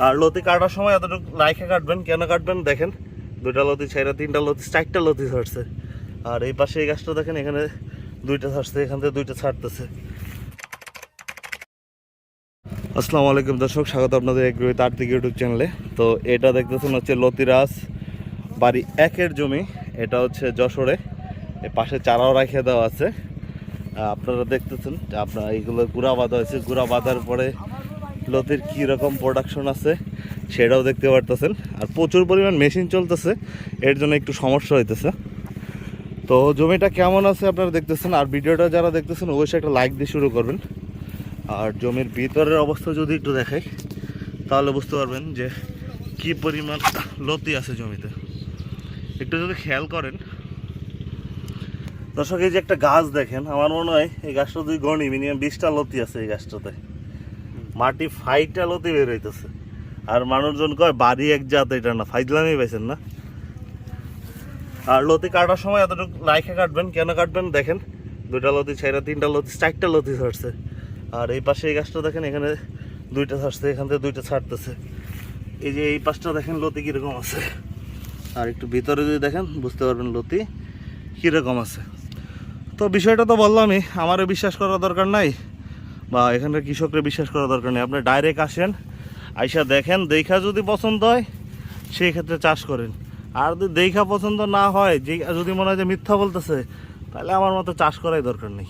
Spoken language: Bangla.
আর লতি কাটার সময় এতটুকু রাইখে কাটবেন। কেন কাটবেন দেখেন, দুইটা লতি ছাইরা তিনটা লতি চারটা লতি ছাড়ছে। আর এই পাশে এই গাছটা দেখেন, এখানে দুইটা ছাড়ছে, এখান থেকে দুইটা ছাড়তেছে। আসসালামু আলাইকুম দর্শক, স্বাগত আপনাদের এগ্রোউইথ আর্থিক ইউটিউব চ্যানেলে। তো এটা দেখতেছেন হচ্ছে লতিরাজ বাড়ি 1-এর জমি। এটা হচ্ছে যশোরে, এর পাশে চারাও রাখে দেওয়া আছে। আপনারা দেখতেছেন আপনার এইগুলো গুঁড়া বাঁধা হয়েছে। গুঁড়া বাঁধার পরে লতির কীরকম প্রোডাকশন আছে সেটাও দেখতে পারতেছেন। আর প্রচুর পরিমাণ মেশিন চলতেছে, এর জন্য একটু সমস্যা হইতেছে। তো জমিটা কেমন আছে আপনারা দেখতেছেন। আর ভিডিওটা যারা দেখতেছেন অবশ্যই একটা লাইক দিয়ে শুরু করবেন। আর জমির ভিতরের অবস্থা যদি একটু দেখাই তাহলে বুঝতে পারবেন যে কি পরিমাণ লতি আছে জমিতে। একটু যদি খেয়াল করেন দর্শক, এই যে একটা গাছ দেখেন, আমার মনে হয় এই গাছটা দুই গণি মিনিমাম 20টা লতি আছে এই গাছটাতে। মাটি ফাইটা লতি বের হইতেছে। আর মানুষজন কয় বাড়ি এক জাত, এটা না ফাইজলামি পাইছেন না। আর লতি কাটার সময় এতটুকু রাইখে কাটবেন। কেন কাটবেন দেখেন, দুইটা লতি ছাইরা তিনটা লতি চারটা লতি ছাড়ছে। আর এই পাশে এই গাছটা দেখেন, এখানে দুইটা ছাড়ছে, এখান থেকে দুইটা ছাড়তেছে। এই যে এই পাশটা দেখেন লতি কীরকম আছে। আর একটু ভিতরে যদি দেখেন বুঝতে পারবেন লতি কীরকম আছে। তো বিষয়টা তো বললামই, আমারও বিশ্বাস করার দরকার নাই বা এখানকার কৃষকরা বিশ্বাস করার দরকার নেই। আপনি ডাইরেক্ট আসেন, আইসা দেখেন, দেখা যদি পছন্দ হয় সেই ক্ষেত্রে চাষ করেন। আর যদি দেখা পছন্দ না হয়, যে যদি মনে হয় যে মিথ্যা বলতেছে, তাহলে আমার মতো চাষ করাই দরকার নেই।